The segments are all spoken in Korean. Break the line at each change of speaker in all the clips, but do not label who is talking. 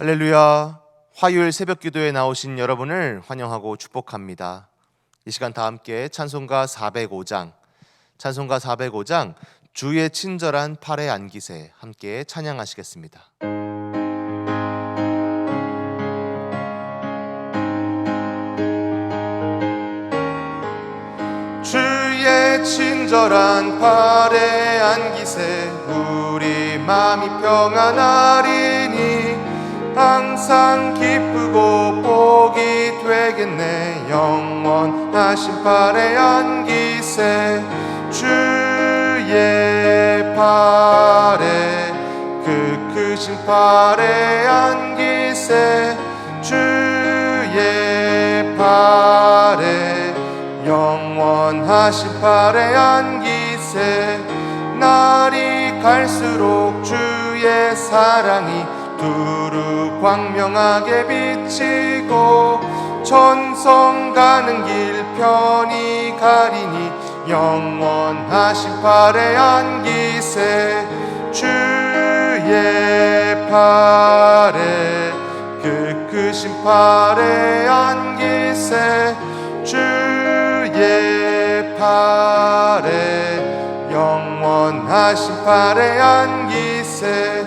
할렐루야. 화요일 새벽 기도에 나오신 여러분을 환영하고 축복합니다. 이 시간 다 함께 찬송가 405장 주의 친절한 팔에 안기세 함께 찬양하시겠습니다. 주의 친절한 팔에 안기세 우리 마음이 평안하리니 항상 기쁘고 복이 되겠네. 영원하신 팔에 안기세 주의 팔에 그 크신 팔에 안기세 주의 팔에 영원하신 팔에 안기세 날이 갈수록 주의 사랑이 두루 광명하게 비치고 천성 가는 길 편히 가리니 영원하신 팔에 안기세 주의 팔에 그 크신 팔에 안기세 주의 팔에 영원하신 팔에 안기세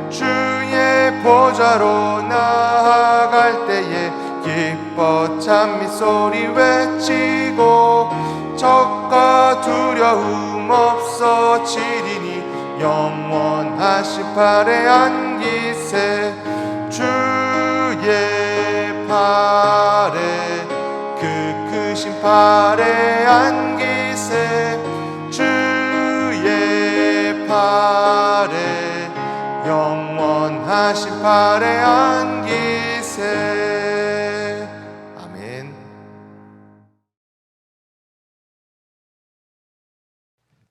주의 보좌로 나아갈 때에 기뻐 찬미 소리 외치고 적과 두려움 없어지리니 영원하신 팔에 안기세 주의 팔에 그 크신 팔에 안기세 주의 팔에 영원하신 팔에 안기세. 아멘.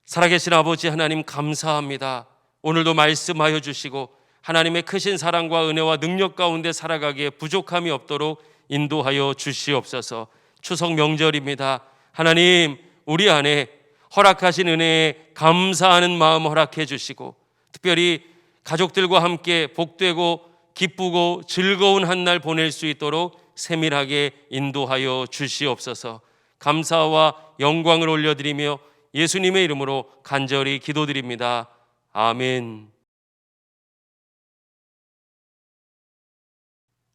살아계신 아버지 하나님 감사합니다. 오늘도 말씀하여 주시고 하나님의 크신 사랑과 은혜와 능력 가운데 살아가기에 부족함이 없도록 인도하여 주시옵소서. 추석 명절입니다. 하나님 우리 안에 허락하신 은혜에 감사하는 마음 허락해 주시고 특별히 가족들과 함께 복되고 기쁘고 즐거운 한 날 보낼 수 있도록 세밀하게 인도하여 주시옵소서. 감사와 영광을 올려드리며 예수님의 이름으로 간절히 기도드립니다. 아멘.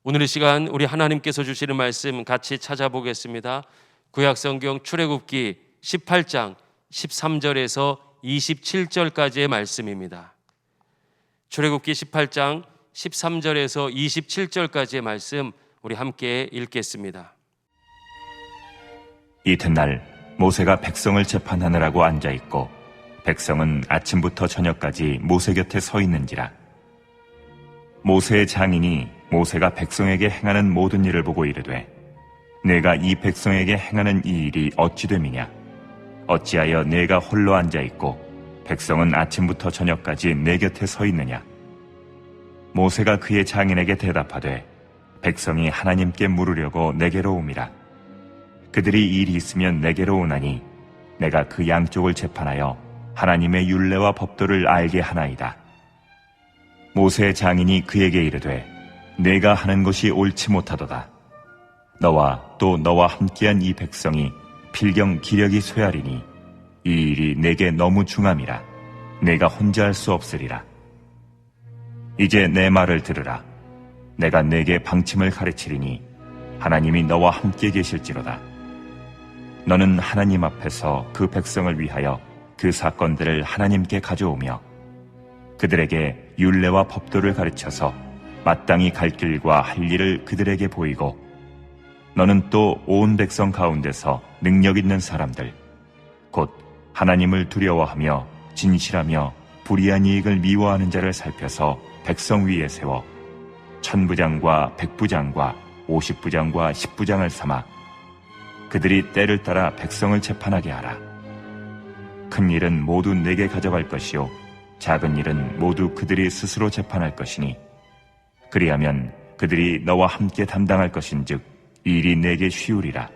오늘 이 시간 우리 하나님께서 주시는 말씀 같이 찾아보겠습니다. 구약성경 출애굽기 18장 13절에서 27절까지의 말씀입니다. 출애굽기 18장 13절에서 27절까지의 말씀 우리 함께 읽겠습니다.
이튿날 모세가 백성을 재판하느라고 앉아있고 백성은 아침부터 저녁까지 모세 곁에 서 있는지라. 모세의 장인이 모세가 백성에게 행하는 모든 일을 보고 이르되 내가 이 백성에게 행하는 이 일이 어찌 됨이냐. 어찌하여 내가 홀로 앉아있고 백성은 아침부터 저녁까지 내 곁에 서 있느냐. 모세가 그의 장인에게 대답하되 백성이 하나님께 물으려고 내게로 옴이라. 그들이 일이 있으면 내게로 오나니 내가 그 양쪽을 재판하여 하나님의 율례와 법도를 알게 하나이다. 모세의 장인이 그에게 이르되 내가 하는 것이 옳지 못하도다. 너와 또 너와 함께한 이 백성이 필경 기력이 쇠하리니 이 일이 내게 너무 중함이라. 내가 혼자 할 수 없으리라. 이제 내 말을 들으라. 내가 내게 방침을 가르치리니 하나님이 너와 함께 계실지로다. 너는 하나님 앞에서 그 백성을 위하여 그 사건들을 하나님께 가져오며 그들에게 율례와 법도를 가르쳐서 마땅히 갈 길과 할 일을 그들에게 보이고 너는 또 온 백성 가운데서 능력 있는 사람들 곧 하나님을 두려워하며 진실하며 불의한 이익을 미워하는 자를 살펴서 백성 위에 세워 천부장과 백부장과 50부장과 10부장을 삼아 그들이 때를 따라 백성을 재판하게 하라. 큰 일은 모두 내게 가져갈 것이요 작은 일은 모두 그들이 스스로 재판할 것이니 그리하면 그들이 너와 함께 담당할 것인즉 이 일이 내게 쉬우리라.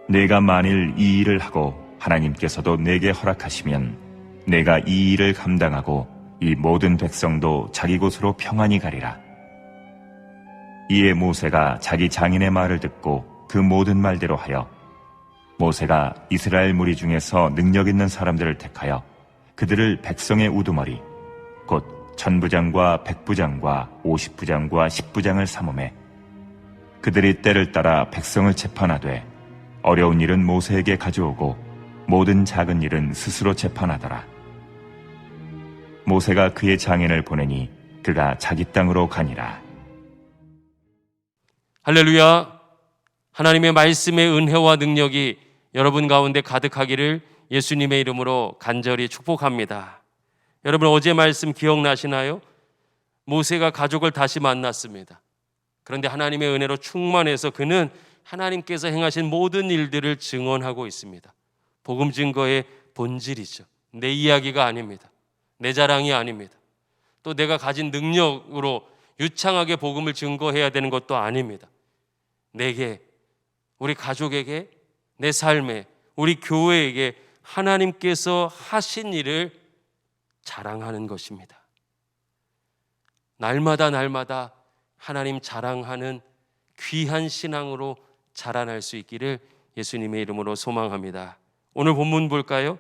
내가 만일 이 일을 하고 하나님께서도 내게 허락하시면 내가 이 일을 감당하고 이 모든 백성도 자기 곳으로 평안히 가리라. 이에 모세가 자기 장인의 말을 듣고 그 모든 말대로 하여 모세가 이스라엘 무리 중에서 능력 있는 사람들을 택하여 그들을 백성의 우두머리 곧 천부장과 백부장과 50부장과 10부장을 삼음해 그들이 때를 따라 백성을 재판하되 어려운 일은 모세에게 가져오고 모든 작은 일은 스스로 재판하더라. 모세가 그의 장인을 보내니 그가 자기 땅으로 가니라.
할렐루야. 하나님의 말씀의 은혜와 능력이 여러분 가운데 가득하기를 예수님의 이름으로 간절히 축복합니다. 여러분 어제 말씀 기억나시나요? 모세가 가족을 다시 만났습니다. 그런데 하나님의 은혜로 충만해서 그는 하나님께서 행하신 모든 일들을 증언하고 있습니다. 복음 증거의 본질이죠. 내 이야기가 아닙니다. 내 자랑이 아닙니다. 또 내가 가진 능력으로 유창하게 복음을 증거해야 되는 것도 아닙니다. 내게, 우리 가족에게, 내 삶에, 우리 교회에게 하나님께서 하신 일을 자랑하는 것입니다. 날마다 하나님 자랑하는 귀한 신앙으로 자라날 수 있기를 예수님의 이름으로 소망합니다. 오늘 본문 볼까요?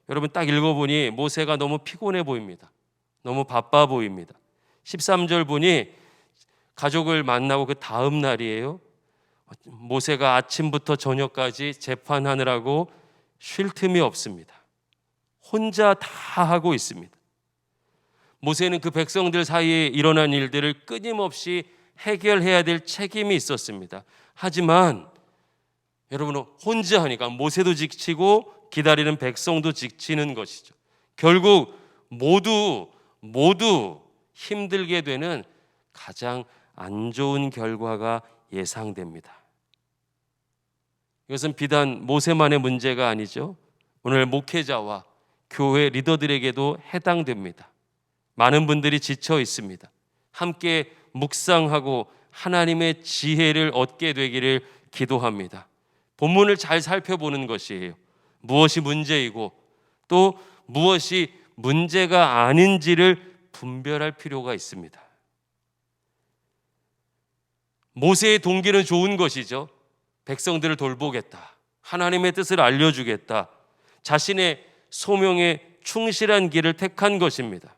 여러분 딱 읽어보니 모세가 너무 피곤해 보입니다. 너무 바빠 보입니다. 13절 보니 가족을 만나고 그 다음 날이에요. 모세가 아침부터 저녁까지 재판하느라고 쉴 틈이 없습니다. 혼자 다 하고 있습니다. 모세는 그 백성들 사이에 일어난 일들을 끊임없이 해결해야 될 책임이 있었습니다. 하지만 여러분 혼자 하니까 모세도 지치고 기다리는 백성도 지치는 것이죠. 결국 모두 힘들게 되는 가장 안 좋은 결과가 예상됩니다. 이것은 비단 모세만의 문제가 아니죠. 오늘 목회자와 교회 리더들에게도 해당됩니다. 많은 분들이 지쳐 있습니다. 함께 묵상하고 하나님의 지혜를 얻게 되기를 기도합니다. 본문을 잘 살펴보는 것이에요. 무엇이 문제이고 또 무엇이 문제가 아닌지를 분별할 필요가 있습니다. 모세의 동기는 좋은 것이죠. 백성들을 돌보겠다. 하나님의 뜻을 알려주겠다. 자신의 소명에 충실한 길을 택한 것입니다.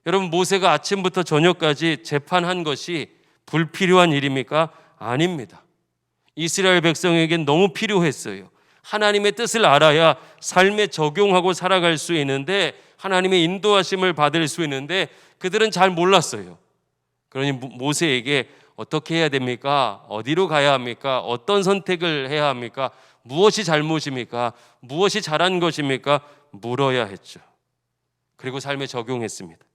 여러분 모세가 아침부터 저녁까지 재판한 것이 불필요한 일입니까? 아닙니다. 이스라엘 백성에겐 너무 필요했어요. 하나님의 뜻을 알아야 삶에 적용하고 살아갈 수 있는데 하나님의 인도하심을 받을 수 있는데 그들은 잘 몰랐어요. 그러니 모세에게 어떻게 해야 됩니까? 어디로 가야 합니까? 어떤 선택을 해야 합니까? 무엇이 잘못입니까? 무엇이 잘한 것입니까? 물어야 했죠. 그리고 삶에 적용했습니다.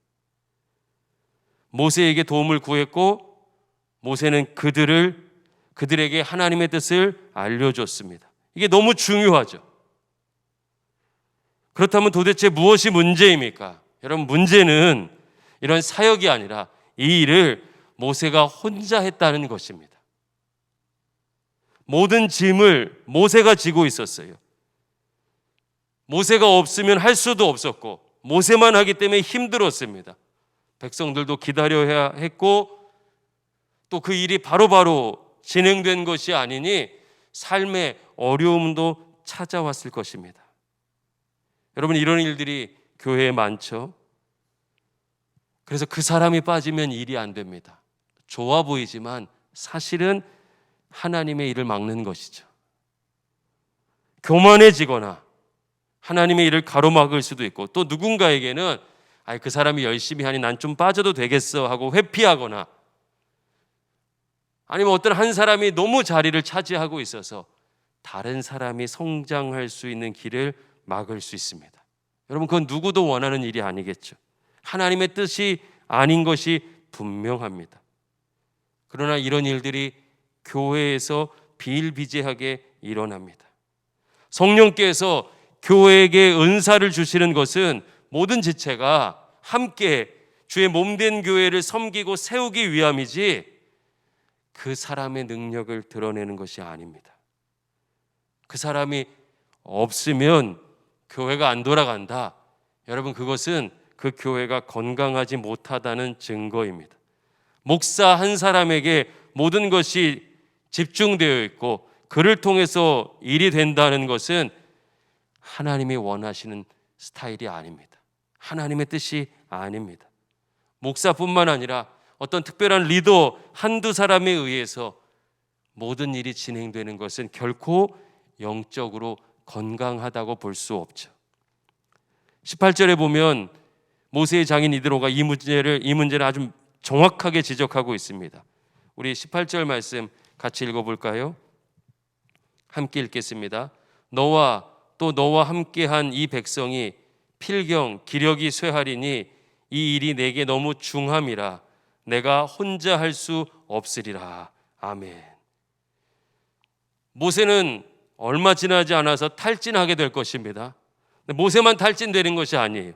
모세에게 도움을 구했고 모세는 그들에게 하나님의 뜻을 알려줬습니다. 이게 너무 중요하죠. 그렇다면 도대체 무엇이 문제입니까? 여러분 문제는 이런 사역이 아니라 이 일을 모세가 혼자 했다는 것입니다. 모든 짐을 모세가 지고 있었어요. 모세가 없으면 할 수도 없었고 모세만 하기 때문에 힘들었습니다. 백성들도 기다려야 했고 또 그 일이 바로바로 진행된 것이 아니니 삶의 어려움도 찾아왔을 것입니다. 여러분 이런 일들이 교회에 많죠. 그래서 그 사람이 빠지면 일이 안 됩니다. 좋아 보이지만 사실은 하나님의 일을 막는 것이죠. 교만해지거나 하나님의 일을 가로막을 수도 있고 또 누군가에게는 그 사람이 열심히 하니 난 좀 빠져도 되겠어 하고 회피하거나 아니면 어떤 한 사람이 너무 자리를 차지하고 있어서 다른 사람이 성장할 수 있는 길을 막을 수 있습니다. 여러분 그건 누구도 원하는 일이 아니겠죠. 하나님의 뜻이 아닌 것이 분명합니다. 그러나 이런 일들이 교회에서 비일비재하게 일어납니다. 성령께서 교회에게 은사를 주시는 것은 모든 지체가 함께 주의 몸된 교회를 섬기고 세우기 위함이지 그 사람의 능력을 드러내는 것이 아닙니다. 그 사람이 없으면 교회가 안 돌아간다. 여러분 그것은 그 교회가 건강하지 못하다는 증거입니다. 목사 한 사람에게 모든 것이 집중되어 있고 그를 통해서 일이 된다는 것은 하나님이 원하시는 스타일이 아닙니다. 하나님의 뜻이 아닙니다. 목사뿐만 아니라 어떤 특별한 리더 한두 사람에 의해서 모든 일이 진행되는 것은 결코 영적으로 건강하다고 볼 수 없죠. 18절에 보면 모세의 장인 이드로가 이 문제를 아주 정확하게 지적하고 있습니다. 우리 18절 말씀 같이 읽어볼까요? 함께 읽겠습니다. 너와 또 너와 함께한 이 백성이 필경 기력이 쇠하리니 이 일이 내게 너무 중함이라 내가 혼자 할 수 없으리라. 아멘. 모세는 얼마 지나지 않아서 탈진하게 될 것입니다. 모세만 탈진되는 것이 아니에요.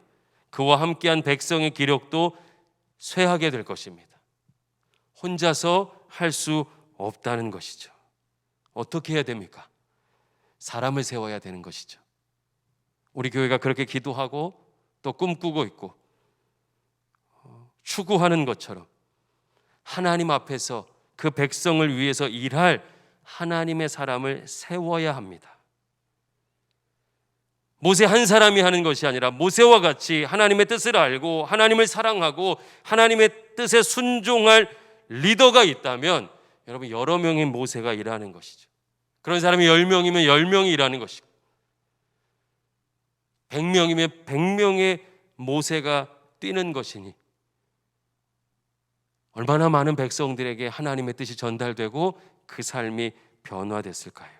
그와 함께한 백성의 기력도 쇠하게 될 것입니다. 혼자서 할 수 없다는 것이죠. 어떻게 해야 됩니까? 사람을 세워야 되는 것이죠. 우리 교회가 그렇게 기도하고 또 꿈꾸고 있고 추구하는 것처럼 하나님 앞에서 그 백성을 위해서 일할 하나님의 사람을 세워야 합니다. 모세 한 사람이 하는 것이 아니라 모세와 같이 하나님의 뜻을 알고 하나님을 사랑하고 하나님의 뜻에 순종할 리더가 있다면 여러분 여러 명의 모세가 일하는 것이죠. 그런 사람이 10명이면 10명이 일하는 것이고 100명이면 100명의 모세가 뛰는 것이니 얼마나 많은 백성들에게 하나님의 뜻이 전달되고 그 삶이 변화됐을까요?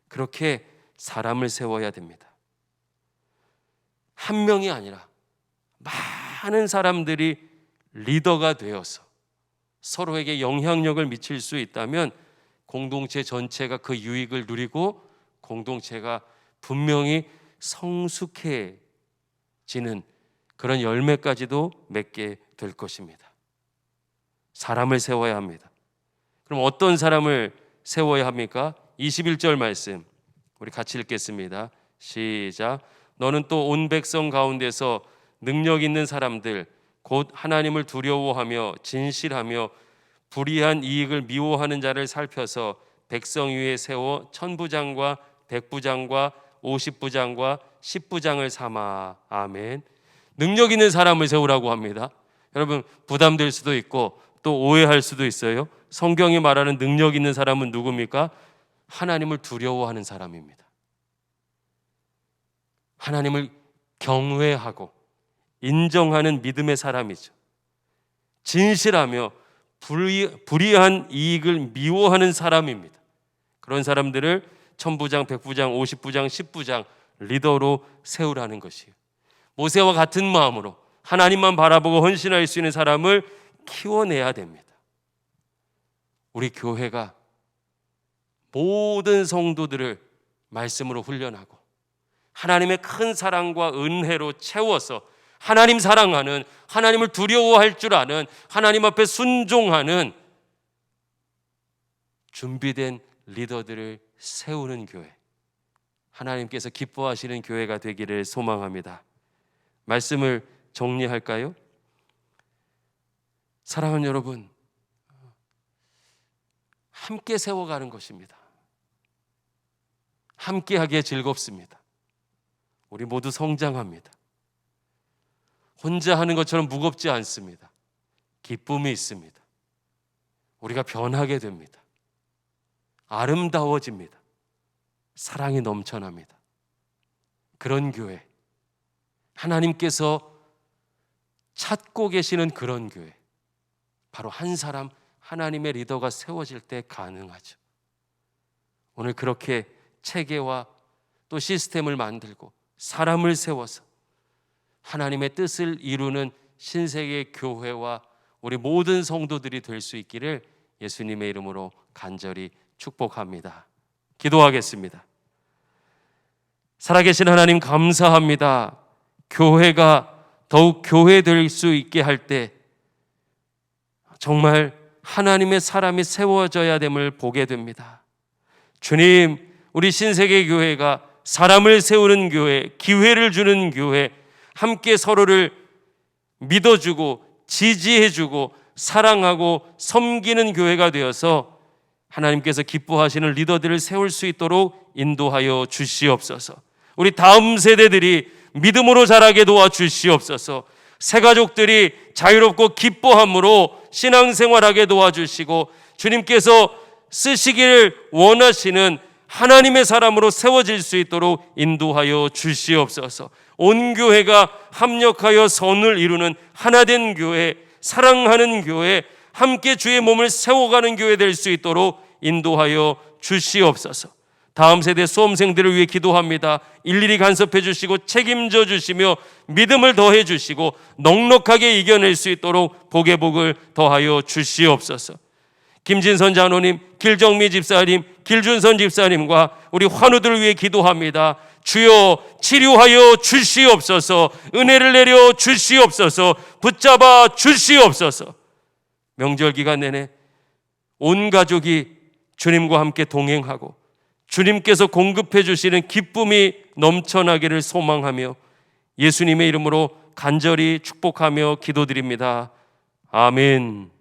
그렇게 사람을 세워야 됩니다. 한 명이 아니라 많은 사람들이 리더가 되어서 서로에게 영향력을 미칠 수 있다면 공동체 전체가 그 유익을 누리고 공동체가 분명히 성숙해지는 그런 열매까지도 맺게 될 것입니다. 사람을 세워야 합니다. 그럼 어떤 사람을 세워야 합니까? 21절 말씀 우리 같이 읽겠습니다. 시작. 너는 또 온 백성 가운데서 능력 있는 사람들 곧 하나님을 두려워하며 진실하며 불의한 이익을 미워하는 자를 살펴서 백성 위에 세워 천부장과 백부장과 50부장과 10부장을 삼아. 아멘. 능력 있는 사람을 세우라고 합니다. 여러분 부담될 수도 있고 또 오해할 수도 있어요. 성경이 말하는 능력 있는 사람은 누굽니까? 하나님을 두려워하는 사람입니다. 하나님을 경외하고 인정하는 믿음의 사람이죠. 진실하며 불의한 이익을 미워하는 사람입니다. 그런 사람들을 천부장, 백부장, 50부장, 10부장 리더로 세우라는 것이에요. 모세와 같은 마음으로 하나님만 바라보고 헌신할 수 있는 사람을 키워내야 됩니다. 우리 교회가 모든 성도들을 말씀으로 훈련하고 하나님의 큰 사랑과 은혜로 채워서 하나님 사랑하는, 하나님을 두려워할 줄 아는, 하나님 앞에 순종하는 준비된 리더들을 세우는 교회, 하나님께서 기뻐하시는 교회가 되기를 소망합니다. 말씀을 정리할까요? 사랑하는 여러분, 함께 세워가는 것입니다. 함께하기에 즐겁습니다. 우리 모두 성장합니다. 혼자 하는 것처럼 무겁지 않습니다. 기쁨이 있습니다. 우리가 변하게 됩니다. 아름다워집니다. 사랑이 넘쳐납니다. 그런 교회, 하나님께서 찾고 계시는 그런 교회, 바로 한 사람 하나님의 리더가 세워질 때 가능하죠. 오늘 그렇게 체계와 또 시스템을 만들고 사람을 세워서 하나님의 뜻을 이루는 신세계 교회와 우리 모든 성도들이 될 수 있기를 예수님의 이름으로 간절히 축복합니다. 기도하겠습니다. 살아계신 하나님 감사합니다. 교회가 더욱 교회될 수 있게 할 때 정말 하나님의 사람이 세워져야 됨을 보게 됩니다. 주님, 우리 신세계 교회가 사람을 세우는 교회, 기회를 주는 교회, 함께 서로를 믿어주고 지지해주고 사랑하고 섬기는 교회가 되어서 하나님께서 기뻐하시는 리더들을 세울 수 있도록 인도하여 주시옵소서. 우리 다음 세대들이 믿음으로 자라게 도와주시옵소서. 새가족들이 자유롭고 기뻐함으로 신앙생활하게 도와주시고 주님께서 쓰시기를 원하시는 하나님의 사람으로 세워질 수 있도록 인도하여 주시옵소서. 온 교회가 합력하여 선을 이루는 하나된 교회, 사랑하는 교회, 함께 주의 몸을 세워가는 교회 될 수 있도록 인도하여 주시옵소서. 다음 세대 수험생들을 위해 기도합니다. 일일이 간섭해 주시고 책임져 주시며 믿음을 더해 주시고 넉넉하게 이겨낼 수 있도록 복의 복을 더하여 주시옵소서. 김진선 장로님, 길정미 집사님, 길준선 집사님과 우리 환우들을 위해 기도합니다. 주여 치료하여 주시옵소서. 은혜를 내려 주시옵소서. 붙잡아 주시옵소서. 명절 기간 내내 온 가족이 주님과 함께 동행하고 주님께서 공급해 주시는 기쁨이 넘쳐나기를 소망하며 예수님의 이름으로 간절히 축복하며 기도드립니다. 아멘.